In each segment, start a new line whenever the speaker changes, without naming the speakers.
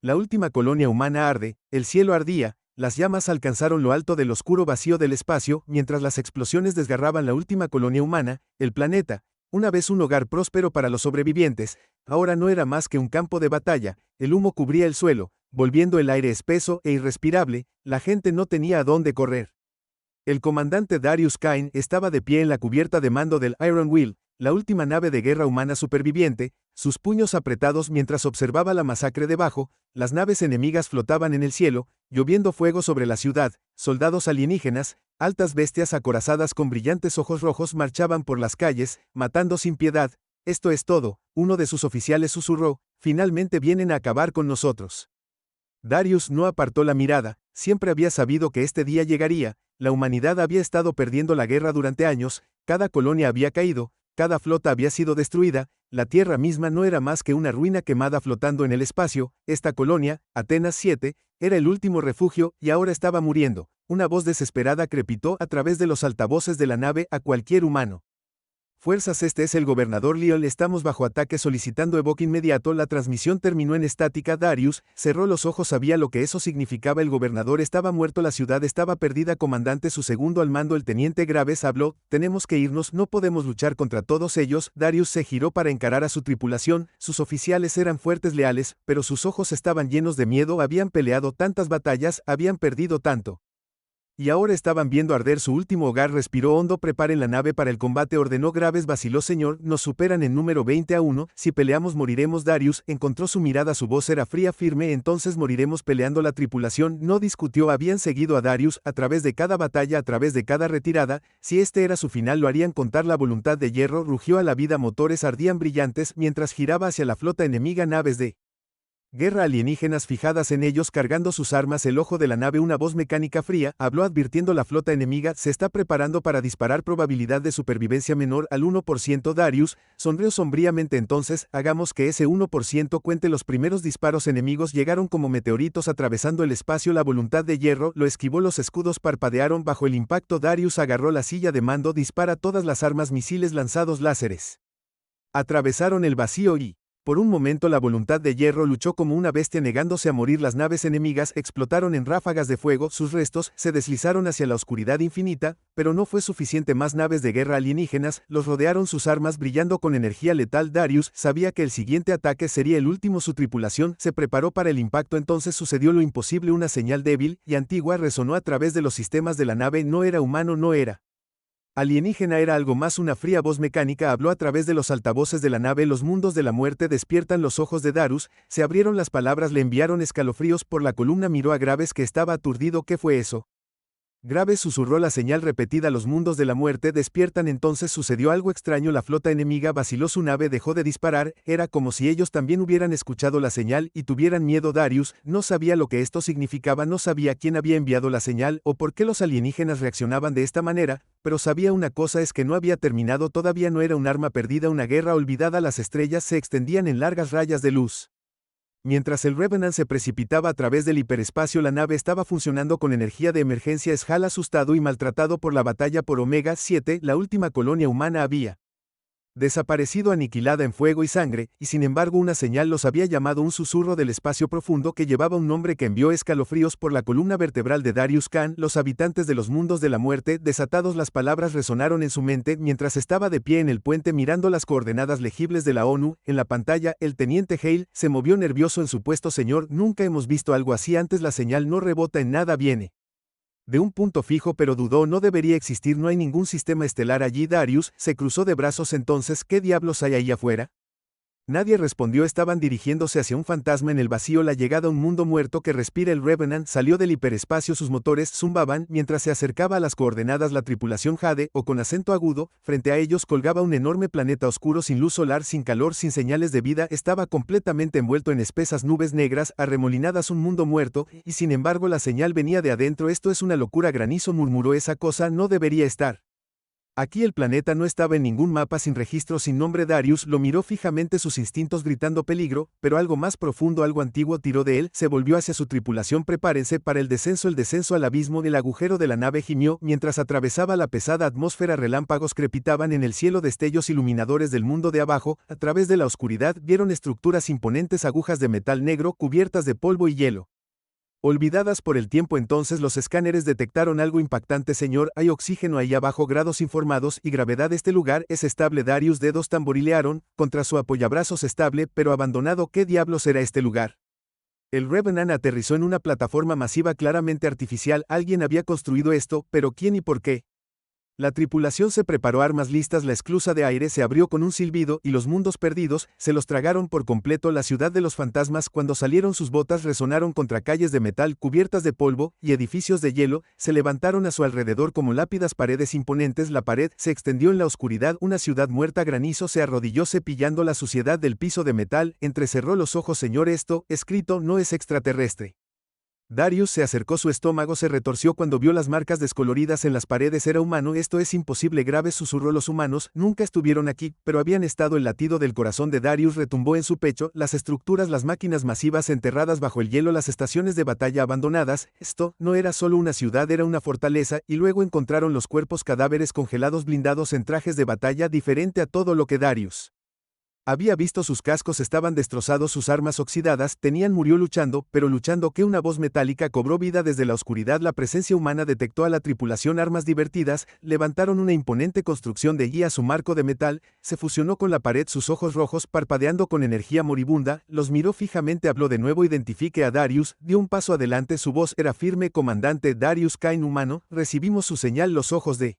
La última colonia humana arde, el cielo ardía, las llamas alcanzaron lo alto del oscuro vacío del espacio, mientras las explosiones desgarraban la última colonia humana, el planeta, una vez un hogar próspero para los sobrevivientes, ahora no era más que un campo de batalla, el humo cubría el suelo, volviendo el aire espeso e irrespirable, la gente no tenía a dónde correr. El comandante Darius Kane estaba de pie en la cubierta de mando del Iron Will, la última nave de guerra humana superviviente, sus puños apretados mientras observaba la masacre debajo, las naves enemigas flotaban en el cielo, lloviendo fuego sobre la ciudad, soldados alienígenas, altas bestias acorazadas con brillantes ojos rojos marchaban por las calles, matando sin piedad. Esto es todo, uno de sus oficiales susurró, finalmente vienen a acabar con nosotros. Darius no apartó la mirada, siempre había sabido que este día llegaría, la humanidad había estado perdiendo la guerra durante años, cada colonia había caído, cada flota había sido destruida, la Tierra misma no era más que una ruina quemada flotando en el espacio, esta colonia, Atenas 7, era el último refugio y ahora estaba muriendo. Una voz desesperada crepitó a través de los altavoces de la nave a cualquier humano. Fuerzas, este es el gobernador Leon, estamos bajo ataque solicitando evoque inmediato. La transmisión terminó en estática. Darius cerró los ojos, sabía lo que eso significaba. El gobernador estaba muerto, la ciudad estaba perdida. Comandante, su segundo al mando, el teniente Graves, habló, tenemos que irnos, no podemos luchar contra todos ellos. Darius se giró para encarar a su tripulación, sus oficiales eran fuertes, leales, pero sus ojos estaban llenos de miedo, habían peleado tantas batallas, habían perdido tanto. Y ahora estaban viendo arder su último hogar. Respiró hondo, preparen la nave para el combate, ordenó. Graves vaciló, señor, nos superan en número 20-1, si peleamos moriremos. Darius encontró su mirada, su voz era fría, firme, entonces moriremos peleando. La tripulación no discutió, habían seguido a Darius a través de cada batalla, a través de cada retirada, si este era su final lo harían contar. La voluntad de hierro rugió a la vida, motores ardían brillantes mientras giraba hacia la flota enemiga, naves de guerra alienígenas fijadas en ellos cargando sus armas. El ojo de la nave, una voz mecánica fría, habló advirtiendo la flota enemiga, se está preparando para disparar, probabilidad de supervivencia menor al 1%. Darius sonrió sombríamente, entonces, hagamos que ese 1% cuente. Los primeros disparos enemigos llegaron como meteoritos atravesando el espacio. La voluntad de hierro lo esquivó, los escudos parpadearon bajo el impacto. Darius agarró la silla de mando, dispara todas las armas, misiles lanzados, láseres. Atravesaron el vacío y por un momento la voluntad de hierro luchó como una bestia negándose a morir. Las naves enemigas explotaron en ráfagas de fuego, sus restos se deslizaron hacia la oscuridad infinita, pero no fue suficiente. Más naves de guerra alienígenas los rodearon, sus armas brillando con energía letal. Darius sabía que el siguiente ataque sería el último, su tripulación se preparó para el impacto. Entonces sucedió lo imposible, una señal débil y antigua resonó a través de los sistemas de la nave. No era humano, no era alienígena, era algo más, una fría voz mecánica habló a través de los altavoces de la nave. Los mundos de la muerte despiertan. Los ojos de Darius se abrieron, las palabras le enviaron escalofríos por la columna. Miró a Graves que estaba aturdido. ¿Qué fue eso? Graves susurró la señal repetida, los mundos de la muerte despiertan. Entonces sucedió algo extraño, la flota enemiga vaciló, su nave dejó de disparar, era como si ellos también hubieran escuchado la señal y tuvieran miedo. Darius no sabía lo que esto significaba, no sabía quién había enviado la señal o por qué los alienígenas reaccionaban de esta manera, pero sabía una cosa, es que no había terminado, todavía no era un arma perdida, una guerra olvidada. Las estrellas se extendían en largas rayas de luz. Mientras el Revenant se precipitaba a través del hiperespacio, la nave estaba funcionando con energía de emergencia. Shal, asustado y maltratado por la batalla por Omega 7, la última colonia humana, había desaparecido, aniquilada en fuego y sangre, y sin embargo una señal los había llamado, un susurro del espacio profundo que llevaba un nombre que envió escalofríos por la columna vertebral de Darius Khan. Los habitantes de los mundos de la muerte, desatados, las palabras resonaron en su mente mientras estaba de pie en el puente mirando las coordenadas legibles de la ONU. En la pantalla, el teniente Hale se movió nervioso en su puesto. Señor, nunca hemos visto algo así antes, la señal no rebota en nada, viene de un punto fijo, pero dudó, no debería existir, no hay ningún sistema estelar allí. Darius se cruzó de brazos, entonces, ¿qué diablos hay ahí afuera? Nadie respondió, estaban dirigiéndose hacia un fantasma en el vacío, la llegada a un mundo muerto que respira. El Revenant salió del hiperespacio, sus motores zumbaban mientras se acercaba a las coordenadas. La tripulación Jade, o con acento agudo, frente a ellos colgaba un enorme planeta oscuro, sin luz solar, sin calor, sin señales de vida, estaba completamente envuelto en espesas nubes negras, arremolinadas, un mundo muerto, y sin embargo la señal venía de adentro. Esto es una locura, granizo, murmuró, esa cosa no debería estar Aquí el planeta no estaba en ningún mapa sin registro sin nombre. Darius lo miró fijamente, sus instintos gritando peligro, pero algo más profundo, algo antiguo tiró de él, se volvió hacia su tripulación. Prepárense para el descenso al abismo. El agujero de la nave gimió mientras atravesaba la pesada atmósfera. Relámpagos crepitaban en el cielo, destellos iluminadores del mundo de abajo. A través de la oscuridad vieron estructuras imponentes, agujas de metal negro cubiertas de polvo y hielo. Olvidadas por el tiempo, entonces los escáneres detectaron algo impactante. Señor, hay oxígeno ahí abajo, grados informados y gravedad. Este lugar es estable. Darius' dedos tamborilearon contra su apoyabrazos. Estable, pero abandonado. ¿Qué diablos era este lugar? El Revenant aterrizó en una plataforma masiva claramente artificial. Alguien había construido esto, pero ¿quién y por qué? La tripulación se preparó, armas listas. La esclusa de aire se abrió con un silbido y los mundos perdidos se los tragaron por completo. La ciudad de los fantasmas, cuando salieron sus botas, resonaron contra calles de metal cubiertas de polvo y edificios de hielo se levantaron a su alrededor como lápidas, paredes imponentes. La pared se extendió en la oscuridad. Una ciudad muerta. Granizo se arrodilló cepillando la suciedad del piso de metal. Entrecerró los ojos. Señor, esto, escrito, no es extraterrestre. Darius se acercó, su estómago se retorció cuando vio las marcas descoloridas en las paredes. Era humano. Esto es imposible. Grave, susurró. Los humanos nunca estuvieron aquí, pero habían estado. El latido del corazón de Darius retumbó en su pecho. Las estructuras, las máquinas masivas enterradas bajo el hielo, las estaciones de batalla abandonadas. Esto no era solo una ciudad, era una fortaleza. Y luego encontraron los cuerpos, cadáveres congelados, blindados en trajes de batalla, diferente a todo lo que Darius había visto. Sus cascos estaban destrozados, sus armas oxidadas. Murió luchando, pero luchando. Que una voz metálica cobró vida desde la oscuridad. La presencia humana detectó a la tripulación. Armas divertidas, levantaron una imponente construcción de guía. Su marco de metal se fusionó con la pared, sus ojos rojos parpadeando con energía moribunda. Los miró fijamente, habló de nuevo. Identifique a Darius, dio un paso adelante, su voz era firme. Comandante Darius Cain, humano, recibimos su señal. Los ojos de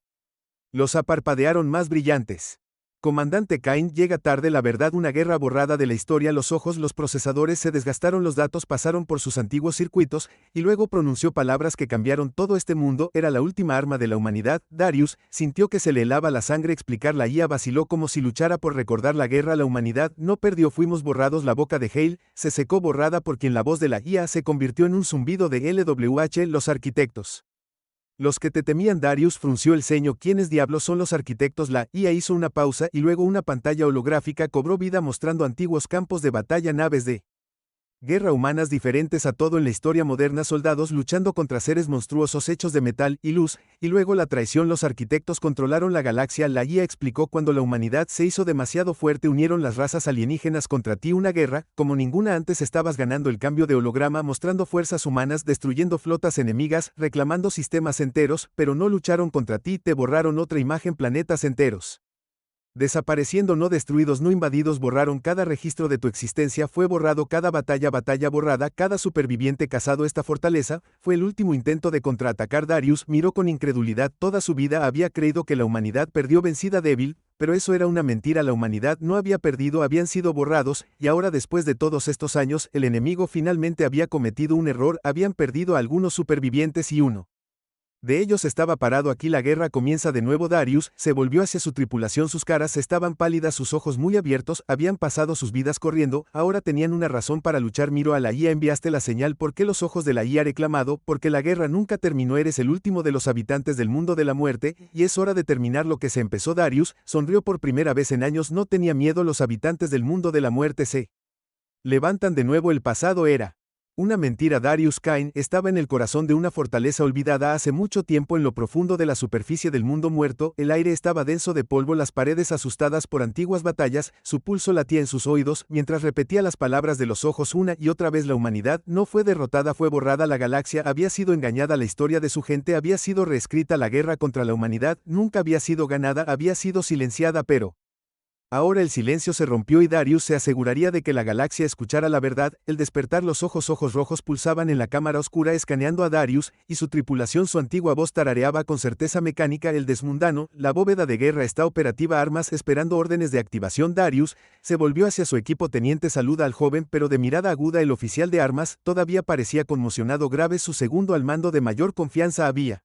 los aparpadearon más brillantes. Comandante Cain, llega tarde. La verdad, una guerra borrada de la historia. Los ojos, los procesadores se desgastaron, los datos pasaron por sus antiguos circuitos, y luego pronunció palabras que cambiaron todo este mundo. Era la última arma de la humanidad. Darius sintió que se le helaba la sangre. Explicar, la IA vaciló como si luchara por recordar la guerra. La humanidad no perdió, fuimos borrados. La boca de Hale se secó, borrada por quien la voz de la IA se convirtió en un zumbido de LWH. Los arquitectos. Los que te temían. Darius frunció el ceño. ¿Quiénes diablos son los arquitectos? La IA hizo una pausa y luego una pantalla holográfica cobró vida mostrando antiguos campos de batalla, naves de guerra humanas diferentes a todo en la historia moderna, soldados luchando contra seres monstruosos hechos de metal y luz, y luego la traición. Los arquitectos controlaron la galaxia. La IA explicó, cuando la humanidad se hizo demasiado fuerte, unieron las razas alienígenas contra ti. Una guerra como ninguna antes. Estabas ganando. El cambio de holograma mostrando fuerzas humanas destruyendo flotas enemigas, reclamando sistemas enteros, pero no lucharon contra ti. Te borraron. Otra imagen, planetas enteros desapareciendo, no destruidos, no invadidos. Borraron cada registro de tu existencia. Fue borrado cada batalla borrada, cada superviviente cazado. Esta fortaleza fue el último intento de contraatacar. Darius miró con incredulidad. Toda su vida había creído que la humanidad perdió, vencida, débil, pero eso era una mentira. La humanidad no había perdido, habían sido borrados, y ahora, después de todos estos años, el enemigo finalmente había cometido un error. Habían perdido a algunos supervivientes y uno de ellos estaba parado aquí. La guerra comienza de nuevo. Darius se volvió hacia su tripulación. Sus caras estaban pálidas, sus ojos muy abiertos. Habían pasado sus vidas corriendo, ahora tenían una razón para luchar. Miró a la IA. Enviaste la señal. ¿Por qué? Los ojos de la IA reclamado. Porque la guerra nunca terminó. Eres el último de los habitantes del mundo de la muerte, y es hora de terminar lo que se empezó. Darius sonrió por primera vez en años. No tenía miedo. Los habitantes del mundo de la muerte se levantan de nuevo. El pasado era una mentira. Darius Cain estaba en el corazón de una fortaleza olvidada hace mucho tiempo, en lo profundo de la superficie del mundo muerto. El aire estaba denso de polvo, las paredes asustadas por antiguas batallas. Su pulso latía en sus oídos mientras repetía las palabras de los ojos una y otra vez. La humanidad no fue derrotada, fue borrada. La galaxia había sido engañada, la historia de su gente había sido reescrita. La guerra contra la humanidad nunca había sido ganada, había sido silenciada, pero ahora el silencio se rompió y Darius se aseguraría de que la galaxia escuchara la verdad. El despertar, los ojos rojos pulsaban en la cámara oscura, escaneando a Darius y su tripulación. Su antigua voz tarareaba con certeza mecánica. El desmundano, la bóveda de guerra está operativa, armas esperando órdenes de activación. Darius se volvió hacia su equipo. Teniente, saluda al joven, pero de mirada aguda. El oficial de armas todavía parecía conmocionado. Grave, su segundo al mando de mayor confianza, había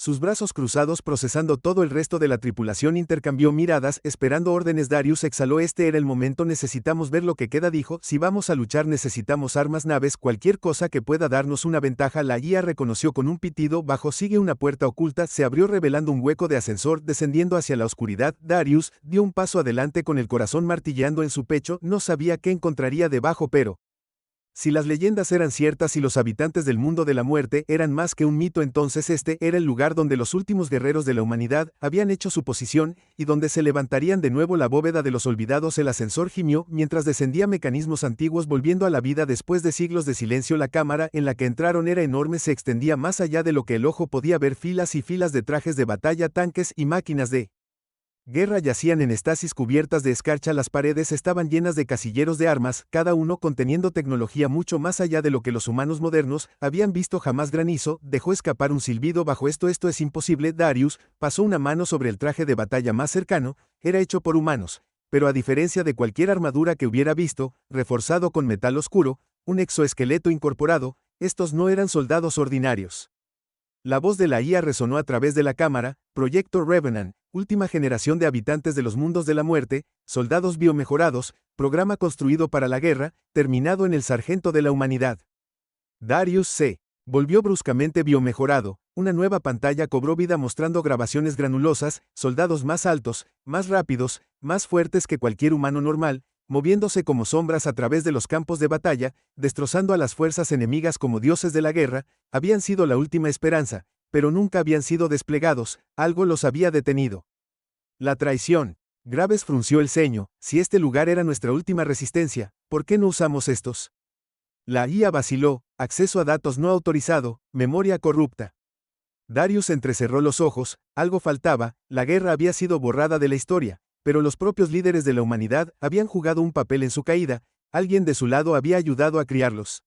Sus brazos cruzados procesando todo. El resto de la tripulación intercambió miradas, esperando órdenes. Darius exhaló. Este era el momento. Necesitamos ver lo que queda, dijo. Si vamos a luchar necesitamos armas, naves, cualquier cosa que pueda darnos una ventaja. La guía reconoció con un pitido bajo. Sigue una puerta oculta. Se abrió revelando un hueco de ascensor descendiendo hacia la oscuridad. Darius dio un paso adelante con el corazón martilleando en su pecho. No sabía qué encontraría debajo, pero si las leyendas eran ciertas y los habitantes del mundo de la muerte eran más que un mito, entonces este era el lugar donde los últimos guerreros de la humanidad habían hecho su posición, y donde se levantarían de nuevo. La bóveda de los olvidados. El ascensor gimió mientras descendía. Mecanismos antiguos volviendo a la vida después de siglos de silencio. La cámara en la que entraron era enorme, se extendía más allá de lo que el ojo podía ver. Filas y filas de trajes de batalla, tanques y máquinas de guerra yacían en estasis cubiertas de escarcha. Las paredes estaban llenas de casilleros de armas, cada uno conteniendo tecnología mucho más allá de lo que los humanos modernos habían visto jamás. Granizo dejó escapar un silbido bajo. Esto es imposible. Darius pasó una mano sobre el traje de batalla más cercano. Era hecho por humanos, pero a diferencia de cualquier armadura que hubiera visto, reforzado con metal oscuro, un exoesqueleto incorporado, estos no eran soldados ordinarios. La voz de la IA resonó a través de la cámara. Proyecto Revenant, última generación de habitantes de los mundos de la muerte, soldados biomejorados, programa construido para la guerra, terminado en el sargento de la humanidad. Darius se volvió bruscamente biomejorado. Una nueva pantalla cobró vida mostrando grabaciones granulosas, soldados más altos, más rápidos, más fuertes que cualquier humano normal, moviéndose como sombras a través de los campos de batalla, destrozando a las fuerzas enemigas como dioses de la guerra. Habían sido la última esperanza, pero nunca habían sido desplegados. Algo los había detenido. La traición. Graves frunció el ceño. Si este lugar era nuestra última resistencia, ¿por qué no usamos estos? La IA vaciló. Acceso a datos no autorizado, memoria corrupta. Darius entrecerró los ojos. Algo faltaba. La guerra había sido borrada de la historia, pero los propios líderes de la humanidad habían jugado un papel en su caída. Alguien de su lado había ayudado a criarlos.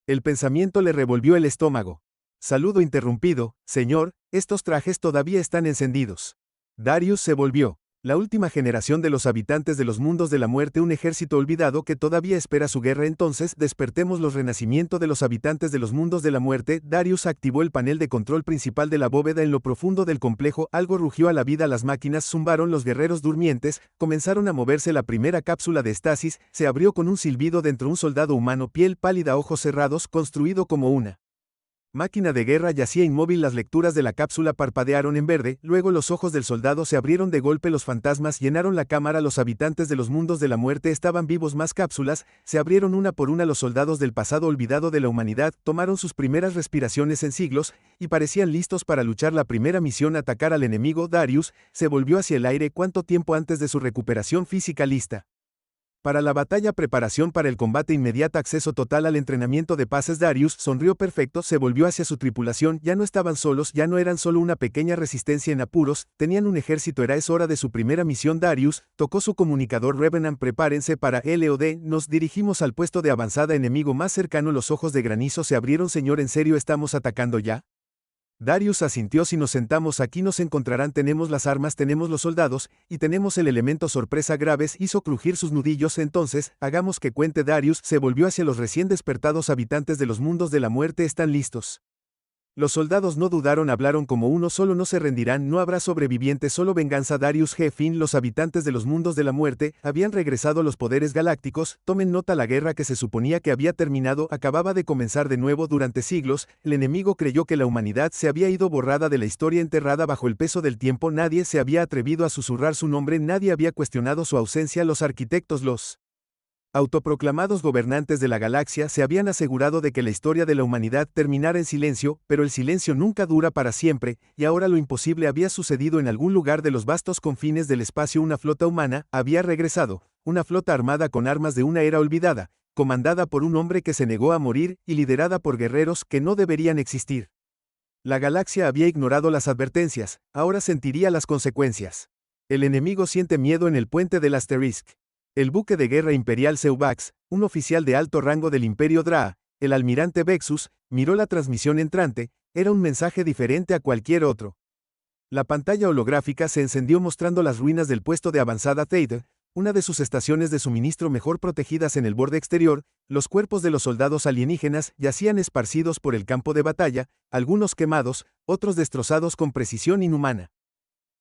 El pensamiento le revolvió el estómago. Saludo interrumpido. Señor, estos trajes todavía están encendidos. Darius se volvió. La última generación de los habitantes de los mundos de la muerte, un ejército olvidado que todavía espera su guerra. Entonces despertemos. Los renacimiento de los habitantes de los mundos de la muerte. Darius activó el panel de control principal de la bóveda. En lo profundo del complejo algo rugió a la vida. Las máquinas zumbaron. Los guerreros durmientes comenzaron a moverse. La primera cápsula de estasis se abrió con un silbido. Dentro un soldado humano, piel pálida, ojos cerrados, construido como una máquina de guerra, yacía inmóvil. Las lecturas de la cápsula parpadearon en verde, luego los ojos del soldado se abrieron de golpe. Los fantasmas llenaron la cámara. Los habitantes de los mundos de la muerte estaban vivos. Más cápsulas se abrieron una por una. Los soldados del pasado olvidado de la humanidad tomaron sus primeras respiraciones en siglos y parecían listos para luchar. La primera misión: atacar al enemigo. Darius se volvió hacia el aire. ¿Cuánto tiempo antes de su recuperación física? Lista para la batalla, preparación para el combate inmediata, acceso total al entrenamiento de pases. Darius sonrió perfecto, se volvió hacia su tripulación. Ya no estaban solos, ya no eran solo una pequeña resistencia en apuros, tenían un ejército. Es hora de su primera misión. Darius tocó su comunicador. Revenant, prepárense para LOD, nos dirigimos al puesto de avanzada enemigo más cercano. Los ojos de Granizo se abrieron. Señor, ¿en serio estamos atacando ya? Darius asintió. Si nos sentamos aquí nos encontrarán. Tenemos las armas, tenemos los soldados, y tenemos el elemento sorpresa. Graves hizo crujir sus nudillos. Entonces, hagamos que cuente. Darius se volvió hacia los recién despertados habitantes de los mundos de la muerte. ¿Están listos? Los soldados no dudaron, hablaron como uno solo. No se rendirán, no habrá sobrevivientes, solo venganza. Darius G. Fin. Los habitantes de los mundos de la muerte habían regresado. Los poderes galácticos, tomen nota. La guerra que se suponía que había terminado acababa de comenzar de nuevo. Durante siglos, el enemigo creyó que la humanidad se había ido, borrada de la historia, enterrada bajo el peso del tiempo. Nadie se había atrevido a susurrar su nombre, nadie había cuestionado su ausencia. Los arquitectos, los autoproclamados gobernantes de la galaxia, se habían asegurado de que la historia de la humanidad terminara en silencio, pero el silencio nunca dura para siempre, y ahora lo imposible había sucedido. En algún lugar de los vastos confines del espacio una flota humana había regresado, una flota armada con armas de una era olvidada, comandada por un hombre que se negó a morir y liderada por guerreros que no deberían existir. La galaxia había ignorado las advertencias, ahora sentiría las consecuencias. El enemigo siente miedo en el puente del Asterisk. El buque de guerra imperial Zeubax, un oficial de alto rango del Imperio Draa, el almirante Vexus, miró la transmisión entrante. Era un mensaje diferente a cualquier otro. La pantalla holográfica se encendió mostrando las ruinas del puesto de avanzada Theide, una de sus estaciones de suministro mejor protegidas en el borde exterior, los cuerpos de los soldados alienígenas yacían esparcidos por el campo de batalla, algunos quemados, otros destrozados con precisión inhumana.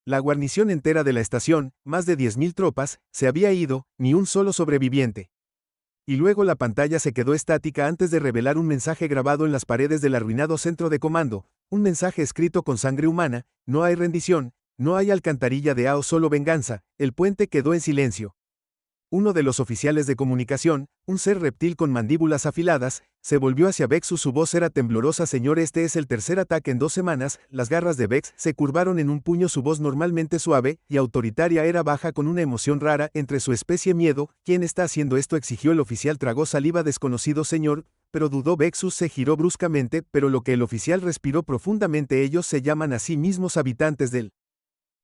La guarnición entera de la estación, más de 10.000 tropas, se había ido, ni un solo sobreviviente. Y luego la pantalla se quedó estática antes de revelar un mensaje grabado en las paredes del arruinado centro de comando, un mensaje escrito con sangre humana: no hay rendición, no hay alcantarilla de Ao, solo venganza. El puente quedó en silencio. Uno de los oficiales de comunicación, un ser reptil con mandíbulas afiladas, se volvió hacia Vexus. Su voz era temblorosa: señor, este es el tercer ataque en 2 semanas. Las garras de Vex se curvaron en un puño. Su voz, normalmente suave y autoritaria, era baja con una emoción rara entre su especie. Miedo. ¿Quién está haciendo esto?, exigió el oficial. Tragó saliva. Desconocido, señor, pero dudó. Vexus se giró bruscamente, pero lo que el oficial respiró profundamente. Ellos se llaman a sí mismos habitantes del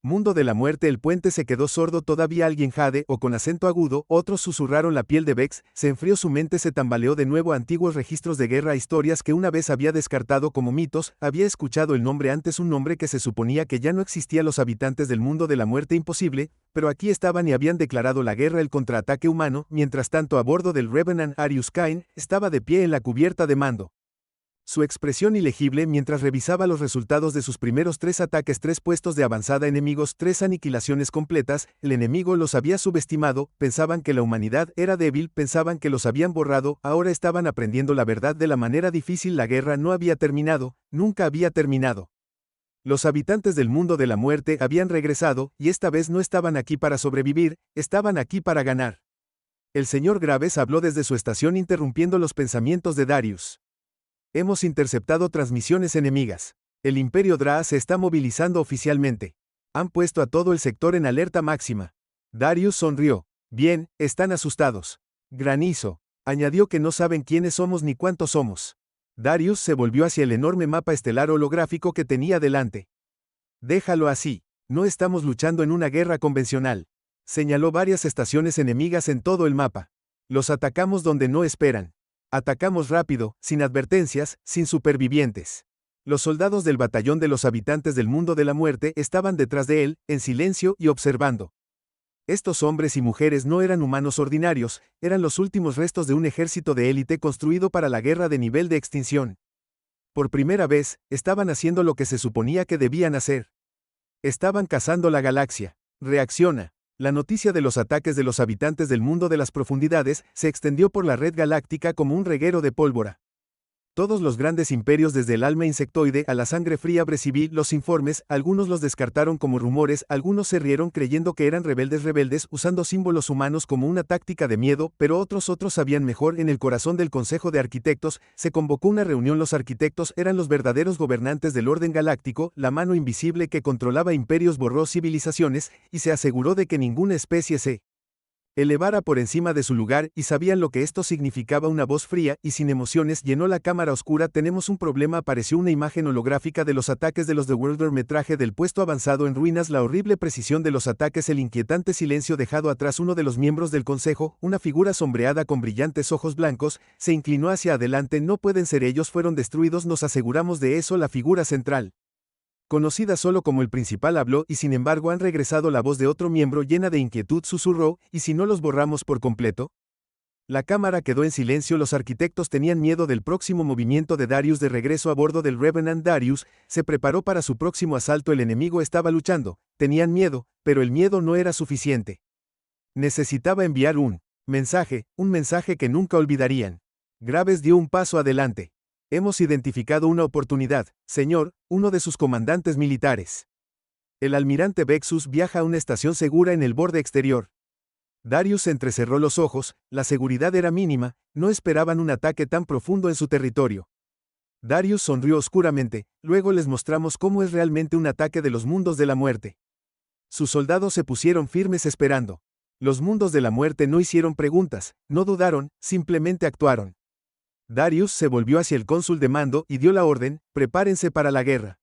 mundo de la muerte. El puente se quedó sordo. Todavía alguien jade, o con acento agudo, otros susurraron. La piel de Vex se enfrió, su mente se tambaleó de nuevo. Antiguos registros de guerra, historias que una vez había descartado como mitos. Había escuchado el nombre antes, un nombre que se suponía que ya no existía. Los habitantes del mundo de la muerte. Imposible, pero aquí estaban y habían declarado la guerra. El contraataque humano. Mientras tanto, a bordo del Revenant, Arius Cain estaba de pie en la cubierta de mando. Su expresión ilegible mientras revisaba los resultados de sus primeros 3 ataques: 3 puestos de avanzada enemigos, 3 aniquilaciones completas. El enemigo los había subestimado, pensaban que la humanidad era débil, pensaban que los habían borrado, ahora estaban aprendiendo la verdad de la manera difícil. La guerra no había terminado, nunca había terminado. Los habitantes del mundo de la muerte habían regresado, y esta vez no estaban aquí para sobrevivir, estaban aquí para ganar. El señor Graves habló desde su estación, interrumpiendo los pensamientos de Darius. Hemos interceptado transmisiones enemigas. El Imperio Draa se está movilizando oficialmente. Han puesto a todo el sector en alerta máxima. Darius sonrió. Bien, están asustados. Granizo. Añadió que no saben quiénes somos ni cuántos somos. Darius se volvió hacia el enorme mapa estelar holográfico que tenía delante. Déjalo así. No estamos luchando en una guerra convencional. Señaló varias estaciones enemigas en todo el mapa. Los atacamos donde no esperan. Atacamos rápido, sin advertencias, sin supervivientes. Los soldados del batallón de los habitantes del mundo de la muerte estaban detrás de él, en silencio y observando. Estos hombres y mujeres no eran humanos ordinarios, eran los últimos restos de un ejército de élite construido para la guerra de nivel de extinción. Por primera vez, estaban haciendo lo que se suponía que debían hacer. Estaban cazando la galaxia. Reacciona. La noticia de los ataques de los habitantes del mundo de las profundidades se extendió por la red galáctica como un reguero de pólvora. Todos los grandes imperios, desde el alma insectoide a la sangre fría, recibí los informes. Algunos los descartaron como rumores, algunos se rieron creyendo que eran rebeldes usando símbolos humanos como una táctica de miedo, pero otros sabían mejor. En el corazón del Consejo de Arquitectos se convocó una reunión. Los arquitectos eran los verdaderos gobernantes del orden galáctico. La mano invisible que controlaba imperios borró civilizaciones y se aseguró de que ninguna especie se elevara por encima de su lugar, y sabían lo que esto significaba. Una voz fría y sin emociones llenó la cámara oscura. Tenemos un problema. Apareció una imagen holográfica de los ataques de los The World metraje del puesto avanzado en ruinas. La horrible precisión de los ataques, el inquietante silencio dejado atrás. Uno de los miembros del consejo, una figura sombreada con brillantes ojos blancos, se inclinó hacia adelante. No pueden ser ellos, fueron destruidos, nos aseguramos de eso. La figura central, conocida solo como el principal, habló, y sin embargo han regresado. La voz de otro miembro, llena de inquietud, susurró: ¿y si no los borramos por completo? La cámara quedó en silencio. Los arquitectos tenían miedo del próximo movimiento de Darius. De regreso a bordo del Revenant, Darius se preparó para su próximo asalto. El enemigo estaba luchando. Tenían miedo, pero el miedo no era suficiente. Necesitaba enviar un mensaje que nunca olvidarían. Graves dio un paso adelante. Hemos identificado una oportunidad, señor, uno de sus comandantes militares. El almirante Vexus viaja a una estación segura en el borde exterior. Darius entrecerró los ojos. La seguridad era mínima, no esperaban un ataque tan profundo en su territorio. Darius sonrió oscuramente. Luego les mostramos cómo es realmente un ataque de los mundos de la muerte. Sus soldados se pusieron firmes esperando. Los mundos de la muerte no hicieron preguntas, no dudaron, simplemente actuaron. Darius se volvió hacia el cónsul de mando y dio la orden: prepárense para la guerra.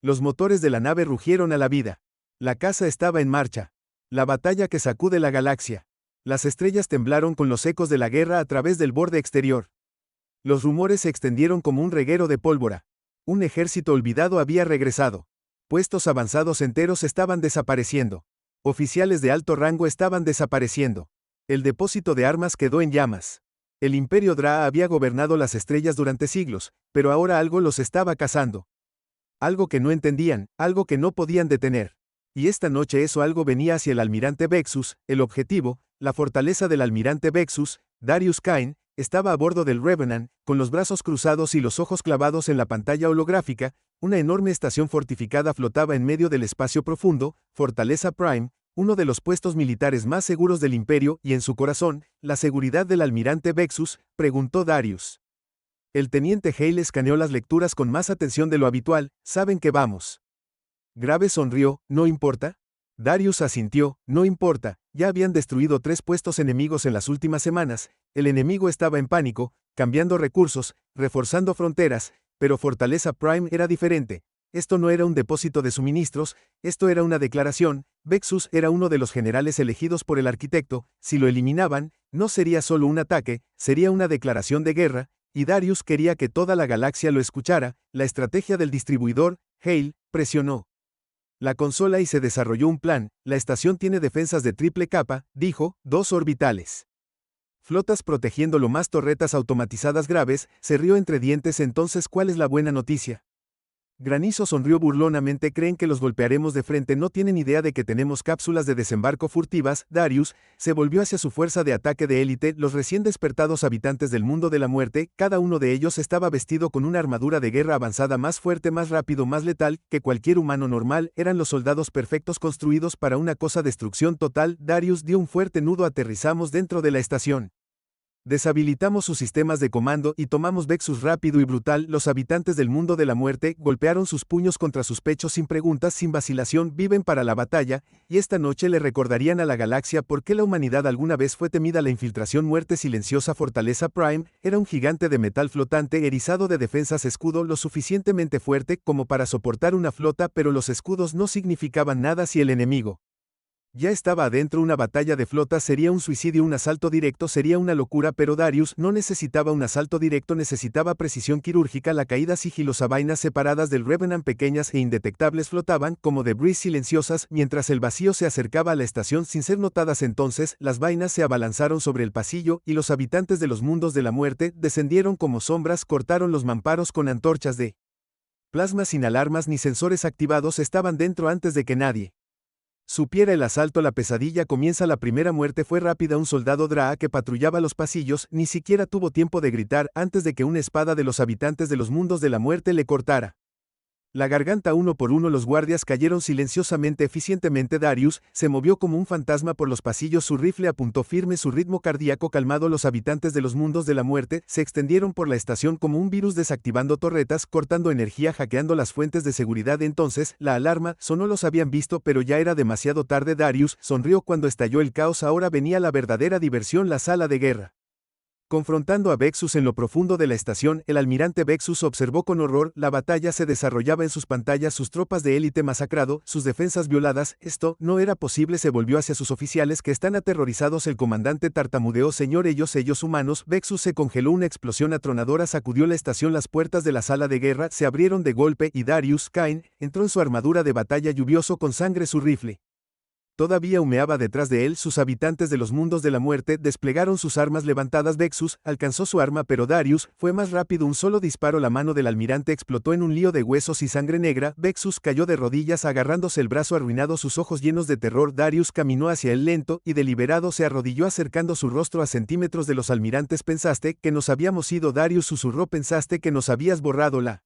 Los motores de la nave rugieron a la vida. La caza estaba en marcha. La batalla que sacude la galaxia. Las estrellas temblaron con los ecos de la guerra a través del borde exterior. Los rumores se extendieron como un reguero de pólvora. Un ejército olvidado había regresado. Puestos avanzados enteros estaban desapareciendo. Oficiales de alto rango estaban desapareciendo. El depósito de armas quedó en llamas. El Imperio Draa había gobernado las estrellas durante siglos, pero ahora algo los estaba cazando. Algo que no entendían, algo que no podían detener. Y esta noche eso algo venía hacia el almirante Vexus. El objetivo, la fortaleza del almirante Vexus, Darius Cain, estaba a bordo del Revenant, con los brazos cruzados y los ojos clavados en la pantalla holográfica. Una enorme estación fortificada flotaba en medio del espacio profundo, Fortaleza Prime, uno de los puestos militares más seguros del Imperio, y en su corazón, la seguridad del almirante Vexus, preguntó Darius. El teniente Hale escaneó las lecturas con más atención de lo habitual. ¿Saben que vamos? Graves sonrió. ¿No importa? Darius asintió. No importa. Ya habían destruido 3 puestos enemigos en las últimas semanas. El enemigo estaba en pánico, cambiando recursos, reforzando fronteras, pero Fortaleza Prime era diferente. Esto no era un depósito de suministros, esto era una declaración. Vexus era uno de los generales elegidos por el arquitecto. Si lo eliminaban, no sería solo un ataque, sería una declaración de guerra, y Darius quería que toda la galaxia lo escuchara. La estrategia del distribuidor, Hale, presionó la consola y se desarrolló un plan. La estación tiene defensas de triple capa, dijo, 2 orbitales. Flotas protegiéndolo más torretas automatizadas graves. Se rió entre dientes. Entonces, ¿cuál es la buena noticia? Granizo sonrió burlonamente. ¿Creen que los golpearemos de frente? No tienen idea de que tenemos cápsulas de desembarco furtivas. Darius se volvió hacia su fuerza de ataque de élite, los recién despertados habitantes del mundo de la muerte. Cada uno de ellos estaba vestido con una armadura de guerra avanzada más fuerte, más rápido, más letal que cualquier humano normal. Eran los soldados perfectos construidos para una cosa destrucción total. Darius dio un fuerte nudo. Aterrizamos dentro de la estación. Deshabilitamos sus sistemas de comando y tomamos Vexus rápido y brutal. Los habitantes del mundo de la muerte golpearon sus puños contra sus pechos sin preguntas, sin vacilación. Viven para la batalla, y esta noche le recordarían a la galaxia por qué la humanidad alguna vez fue temida. La infiltración muerte silenciosa. Fortaleza Prime era un gigante de metal flotante erizado de defensas, escudo lo suficientemente fuerte como para soportar una flota, pero los escudos no significaban nada si el enemigo ya estaba adentro. Una batalla de flotas sería un suicidio, un asalto directo sería una locura, pero Darius no necesitaba un asalto directo, necesitaba precisión quirúrgica. La caída sigilosa. Vainas separadas del Revenant pequeñas e indetectables flotaban como debris silenciosas mientras el vacío se acercaba a la estación sin ser notadas. Entonces, las vainas se abalanzaron sobre el pasillo y los habitantes de los mundos de la muerte descendieron como sombras, cortaron los mamparos con antorchas de plasma sin alarmas ni sensores activados. Estaban dentro antes de que nadie supiera el asalto. La pesadilla comienza. La primera muerte fue rápida. Un soldado Draa que patrullaba los pasillos ni siquiera tuvo tiempo de gritar antes de que una espada de los habitantes de los mundos de la muerte le cortara la garganta. Uno por uno los guardias cayeron silenciosamente, eficientemente. Darius se movió como un fantasma por los pasillos. Su rifle apuntó firme, su ritmo cardíaco calmado. Los habitantes de los mundos de la muerte se extendieron por la estación como un virus, desactivando torretas, cortando energía, hackeando las fuentes de seguridad. Entonces, la alarma sonó. Los habían visto, pero ya era demasiado tarde. Darius sonrió cuando estalló el caos. Ahora venía la verdadera diversión, la sala de guerra. Confrontando a Vexus en lo profundo de la estación, el almirante Vexus observó con horror. La batalla se desarrollaba en sus pantallas, sus tropas de élite masacrado, sus defensas violadas. Esto no era posible. Se volvió hacia sus oficiales que están aterrorizados. El comandante tartamudeó: señor, ellos humanos. Vexus se congeló. Una explosión atronadora sacudió la estación. Las puertas de la sala de guerra se abrieron de golpe y Darius Cain entró en su armadura de batalla, lluvioso con sangre. Su rifle todavía humeaba detrás de él. Sus habitantes de los mundos de la muerte desplegaron sus armas levantadas. Vexus alcanzó su arma, pero Darius fue más rápido. Un solo disparo. La mano del almirante explotó en un lío de huesos y sangre negra. Vexus cayó de rodillas, agarrándose el brazo arruinado, sus ojos llenos de terror. Darius caminó hacia él lento y deliberado. Se arrodilló acercando su rostro a centímetros de los almirantes. ¿Pensaste que nos habíamos ido? Darius susurró. ¿Pensaste que nos habías borrado? La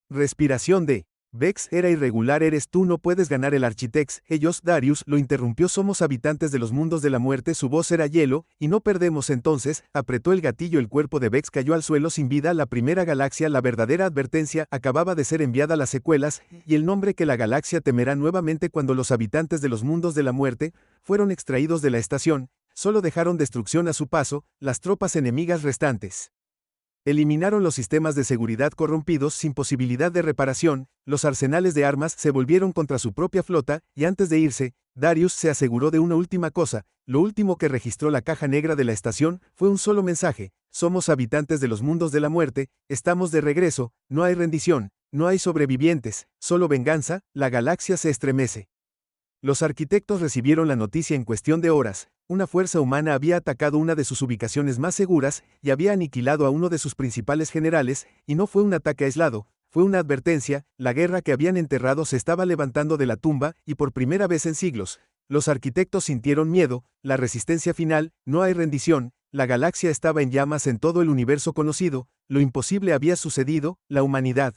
respiración de Vex era irregular. Eres tú, no puedes ganar. El Architex. Ellos, Darius, lo interrumpió. Somos habitantes de los mundos de la muerte. Su voz era hielo, y no perdemos. Entonces, apretó el gatillo. El cuerpo de Vex cayó al suelo sin vida. La primera galaxia, la verdadera advertencia, acababa de ser enviada. Las secuelas, y el nombre que la galaxia temerá nuevamente. Cuando los habitantes de los mundos de la muerte fueron extraídos de la estación, solo dejaron destrucción a su paso. Las tropas enemigas restantes eliminaron los sistemas de seguridad corrompidos sin posibilidad de reparación. Los arsenales de armas se volvieron contra su propia flota, y antes de irse, Darius se aseguró de una última cosa. Lo último que registró la caja negra de la estación fue un solo mensaje: somos habitantes de los mundos de la muerte, estamos de regreso, no hay rendición, no hay sobrevivientes, solo venganza. La galaxia se estremece. Los arquitectos recibieron la noticia en cuestión de horas. Una fuerza humana había atacado una de sus ubicaciones más seguras y había aniquilado a uno de sus principales generales, y no fue un ataque aislado, fue una advertencia. La guerra que habían enterrado se estaba levantando de la tumba, y por primera vez en siglos, los arquitectos sintieron miedo, la resistencia final, no hay rendición, la galaxia estaba en llamas en todo el universo conocido, lo imposible había sucedido, la humanidad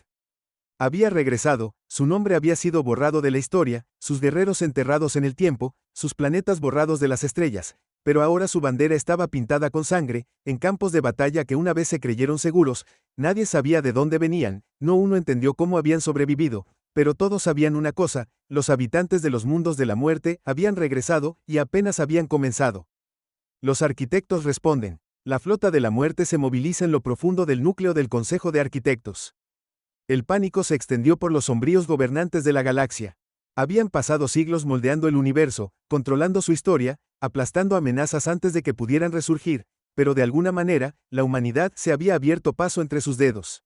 había regresado, su nombre había sido borrado de la historia, sus guerreros enterrados en el tiempo, sus planetas borrados de las estrellas, pero ahora su bandera estaba pintada con sangre, en campos de batalla que una vez se creyeron seguros. Nadie sabía de dónde venían, no uno entendió cómo habían sobrevivido, pero todos sabían una cosa: los habitantes de los mundos de la muerte habían regresado y apenas habían comenzado. Los arquitectos responden. La flota de la muerte se moviliza en lo profundo del núcleo del Consejo de Arquitectos. El pánico se extendió por los sombríos gobernantes de la galaxia. Habían pasado siglos moldeando el universo, controlando su historia, aplastando amenazas antes de que pudieran resurgir, pero de alguna manera, la humanidad se había abierto paso entre sus dedos.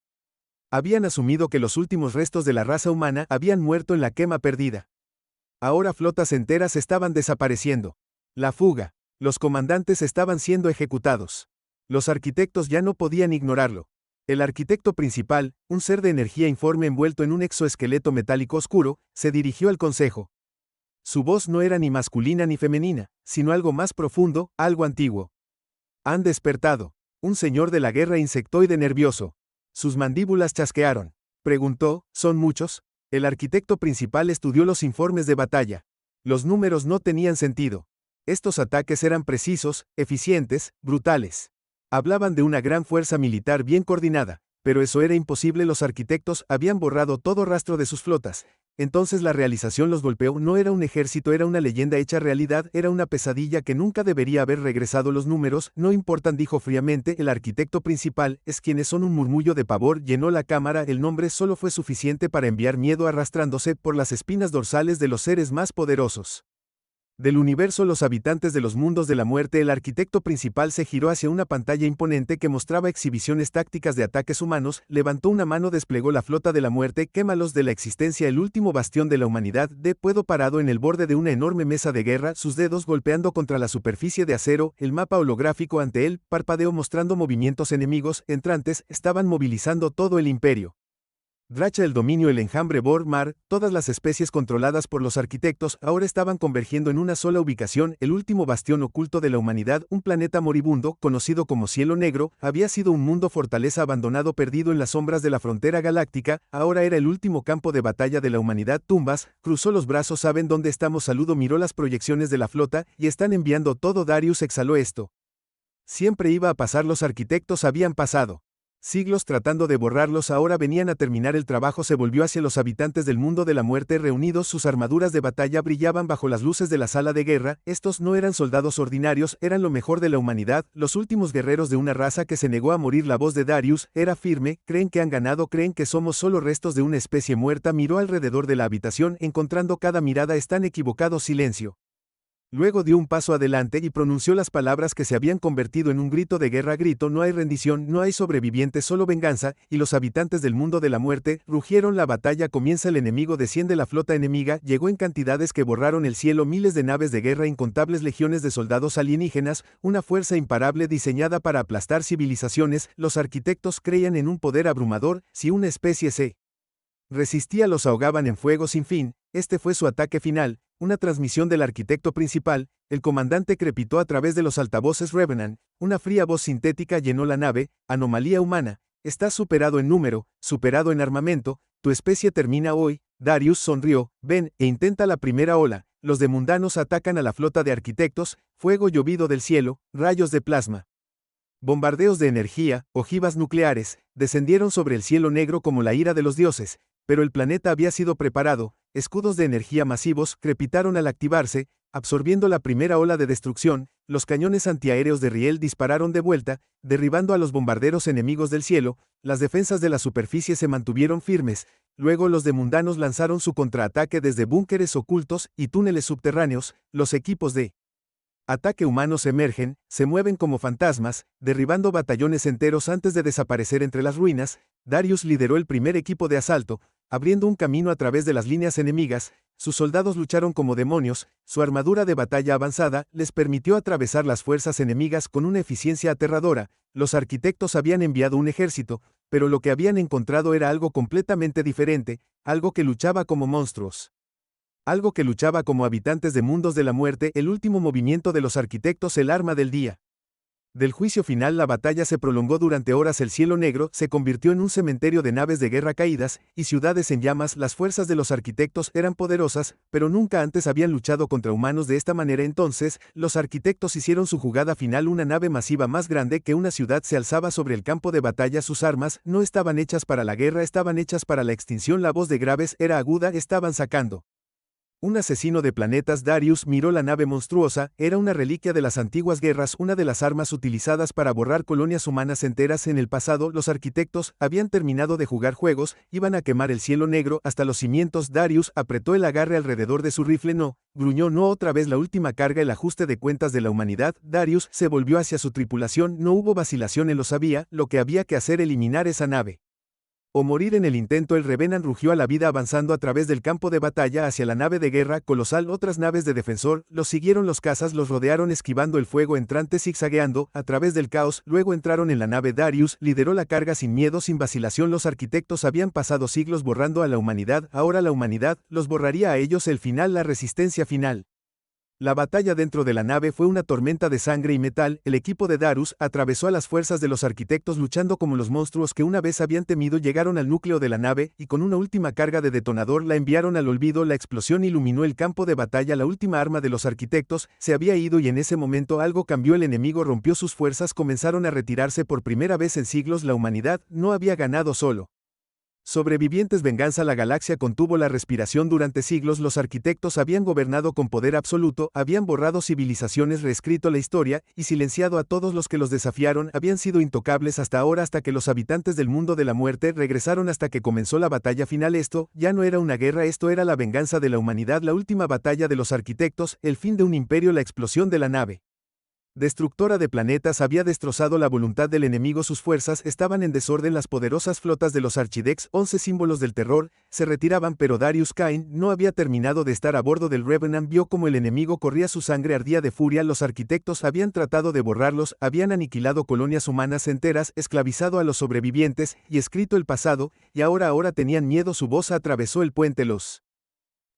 Habían asumido que los últimos restos de la raza humana habían muerto en la quema perdida. Ahora flotas enteras estaban desapareciendo. La fuga. Los comandantes estaban siendo ejecutados. Los arquitectos ya no podían ignorarlo. El arquitecto principal, un ser de energía informe envuelto en un exoesqueleto metálico oscuro, se dirigió al consejo. Su voz no era ni masculina ni femenina, sino algo más profundo, algo antiguo. Han despertado. Un señor de la guerra insectoide nervioso. Sus mandíbulas chasquearon. Preguntó: ¿son muchos? El arquitecto principal estudió los informes de batalla. Los números no tenían sentido. Estos ataques eran precisos, eficientes, brutales. Hablaban de una gran fuerza militar bien coordinada, pero eso era imposible. Los arquitectos habían borrado todo rastro de sus flotas. Entonces la realización los golpeó. No era un ejército, era una leyenda hecha realidad, era una pesadilla que nunca debería haber regresado. Los números no importan, dijo fríamente el arquitecto principal. Es quienes son. Un murmullo de pavor llenó la cámara. El nombre solo fue suficiente para enviar miedo arrastrándose por las espinas dorsales de los seres más poderosos del universo. Los habitantes de los mundos de la muerte. El arquitecto principal se giró hacia una pantalla imponente que mostraba exhibiciones tácticas de ataques humanos, levantó una mano, desplegó la flota de la muerte. Quémalos de la existencia, el último bastión de la humanidad. De puedo parado en el borde de una enorme mesa de guerra, sus dedos golpeando contra la superficie de acero, el mapa holográfico ante él, parpadeó mostrando movimientos enemigos, entrantes, estaban movilizando todo el imperio. Dracha, el dominio, el enjambre Bor-Mar, todas las especies controladas por los arquitectos ahora estaban convergiendo en una sola ubicación. El último bastión oculto de la humanidad, un planeta moribundo, conocido como Cielo Negro, había sido un mundo fortaleza abandonado perdido en las sombras de la frontera galáctica, ahora era el último campo de batalla de la humanidad. Tumbas, cruzó los brazos. ¿Saben dónde estamos? Saludo miró las proyecciones de la flota, y están enviando todo. Darius exhaló. Esto siempre iba a pasar. Los arquitectos habían pasado siglos tratando de borrarlos, ahora venían a terminar el trabajo. Se volvió hacia los habitantes del mundo de la muerte reunidos, sus armaduras de batalla brillaban bajo las luces de la sala de guerra. Estos no eran soldados ordinarios, eran lo mejor de la humanidad, los últimos guerreros de una raza que se negó a morir. La voz de Darius era firme: creen que han ganado, creen que somos solo restos de una especie muerta. Miró alrededor de la habitación, encontrando cada mirada. Están equivocados. Silencio. Luego dio un paso adelante y pronunció las palabras que se habían convertido en un grito de guerra. Grito: no hay rendición, no hay sobrevivientes, solo venganza. Y los habitantes del mundo de la muerte rugieron: la batalla comienza. El enemigo desciende. La flota enemiga llegó en cantidades que borraron el cielo. Miles de naves de guerra, incontables legiones de soldados alienígenas, una fuerza imparable diseñada para aplastar civilizaciones. Los arquitectos creían en un poder abrumador. Si una especie se resistía, los ahogaban en fuego sin fin. Este fue su ataque final. Una transmisión del arquitecto principal, el comandante crepitó a través de los altavoces. Revenant, una fría voz sintética llenó la nave: anomalía humana, estás superado en número, superado en armamento, tu especie termina hoy. Darius sonrió: ven e intenta la primera ola. Los demundanos atacan a la flota de arquitectos, fuego llovido del cielo, rayos de plasma, bombardeos de energía, ojivas nucleares, descendieron sobre el cielo negro como la ira de los dioses. Pero el planeta había sido preparado, escudos de energía masivos crepitaron al activarse, absorbiendo la primera ola de destrucción. Los cañones antiaéreos de Riel dispararon de vuelta, derribando a los bombarderos enemigos del cielo. Las defensas de la superficie se mantuvieron firmes. Luego los demundanos lanzaron su contraataque desde búnkeres ocultos y túneles subterráneos. Los equipos de ataque humanos emergen, se mueven como fantasmas, derribando batallones enteros antes de desaparecer entre las ruinas. Darius lideró el primer equipo de asalto, abriendo un camino a través de las líneas enemigas. Sus soldados lucharon como demonios, su armadura de batalla avanzada les permitió atravesar las fuerzas enemigas con una eficiencia aterradora. Los arquitectos habían enviado un ejército, pero lo que habían encontrado era algo completamente diferente, algo que luchaba como monstruos. Algo que luchaba como habitantes de mundos de la muerte. El último movimiento de los arquitectos, el arma del día. Del juicio final la batalla se prolongó durante horas. El cielo negro se convirtió en un cementerio de naves de guerra caídas y ciudades en llamas. Las fuerzas de los arquitectos eran poderosas, pero nunca antes habían luchado contra humanos de esta manera. Entonces, los arquitectos hicieron su jugada final. Una nave masiva más grande que una ciudad se alzaba sobre el campo de batalla. Sus armas no estaban hechas para la guerra, estaban hechas para la extinción. La voz de Graves era aguda. Estaban sacando un asesino de planetas. Darius miró la nave monstruosa, era una reliquia de las antiguas guerras, una de las armas utilizadas para borrar colonias humanas enteras en el pasado. Los arquitectos habían terminado de jugar juegos, iban a quemar el cielo negro hasta los cimientos. Darius apretó el agarre alrededor de su rifle. No, gruñó, no otra vez la última carga, el ajuste de cuentas de la humanidad. Darius se volvió hacia su tripulación, no hubo vacilación, él lo sabía, lo que había que hacer, eliminar esa nave o morir en el intento. El Revenant rugió a la vida avanzando a través del campo de batalla hacia la nave de guerra colosal. Otras naves de defensor los siguieron, los cazas los rodearon esquivando el fuego entrante, zigzagueando a través del caos. Luego entraron en la nave. Darius lideró la carga sin miedo, sin vacilación. Los arquitectos habían pasado siglos borrando a la humanidad, ahora la humanidad los borraría a ellos. El final, la resistencia final. La batalla dentro de la nave fue una tormenta de sangre y metal. El equipo de Darius atravesó a las fuerzas de los arquitectos luchando como los monstruos que una vez habían temido. Llegaron al núcleo de la nave y con una última carga de detonador la enviaron al olvido. La explosión iluminó el campo de batalla. La última arma de los arquitectos se había ido y en ese momento algo cambió. El enemigo rompió sus fuerzas, comenzaron a retirarse. Por primera vez en siglos la humanidad no había ganado solo. Sobrevivientes, venganza. La galaxia contuvo la respiración durante siglos. Los arquitectos habían gobernado con poder absoluto, habían borrado civilizaciones, reescrito la historia y silenciado a todos los que los desafiaron. Habían sido intocables hasta ahora, hasta que los habitantes del mundo de la muerte regresaron, hasta que comenzó la batalla final. Esto ya no era una guerra, esto era la venganza de la humanidad, la última batalla de los arquitectos, el fin de un imperio. La explosión de la nave destructora de planetas había destrozado la voluntad del enemigo. Sus fuerzas estaban en desorden. Las poderosas flotas de los Archidex, 11 símbolos del terror, se retiraban, pero Darius Cain no había terminado de estar a bordo del Revenant. Vio como el enemigo corría, su sangre ardía de furia. Los arquitectos habían tratado de borrarlos, habían aniquilado colonias humanas enteras, esclavizado a los sobrevivientes y escrito el pasado, y ahora tenían miedo. Su voz atravesó el puente, los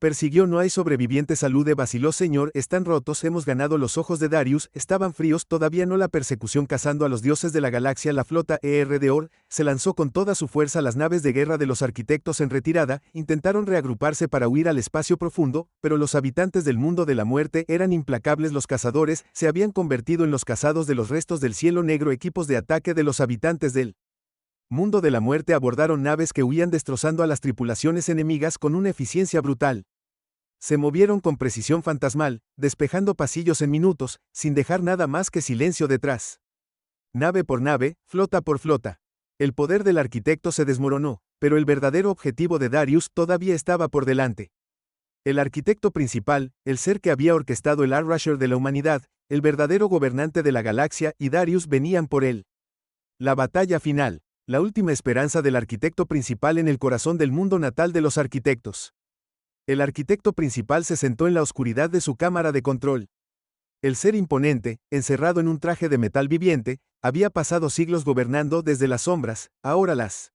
persiguió. No hay sobrevivientes. Salude, vaciló. Señor, están rotos, hemos ganado. Los ojos de Darius estaban fríos. Todavía no. La persecución cazando a los dioses de la galaxia. La flota de Or se lanzó con toda su fuerza. Las naves de guerra de los arquitectos en retirada intentaron reagruparse para huir al espacio profundo, pero los habitantes del mundo de la muerte eran implacables. Los cazadores se habían convertido en los cazados de los restos del cielo negro. Equipos de ataque de los habitantes del mundo de la muerte abordaron naves que huían, destrozando a las tripulaciones enemigas con una eficiencia brutal. Se movieron con precisión fantasmal, despejando pasillos en minutos, sin dejar nada más que silencio detrás. Nave por nave, flota por flota. El poder del arquitecto se desmoronó, pero el verdadero objetivo de Darius todavía estaba por delante. El arquitecto principal, el ser que había orquestado el Arrasher de la humanidad, el verdadero gobernante de la galaxia, y Darius venían por él. La batalla final. La última esperanza del arquitecto principal en el corazón del mundo natal de los arquitectos. El arquitecto principal se sentó en la oscuridad de su cámara de control. El ser imponente, encerrado en un traje de metal viviente, había pasado siglos gobernando desde las sombras. Ahora las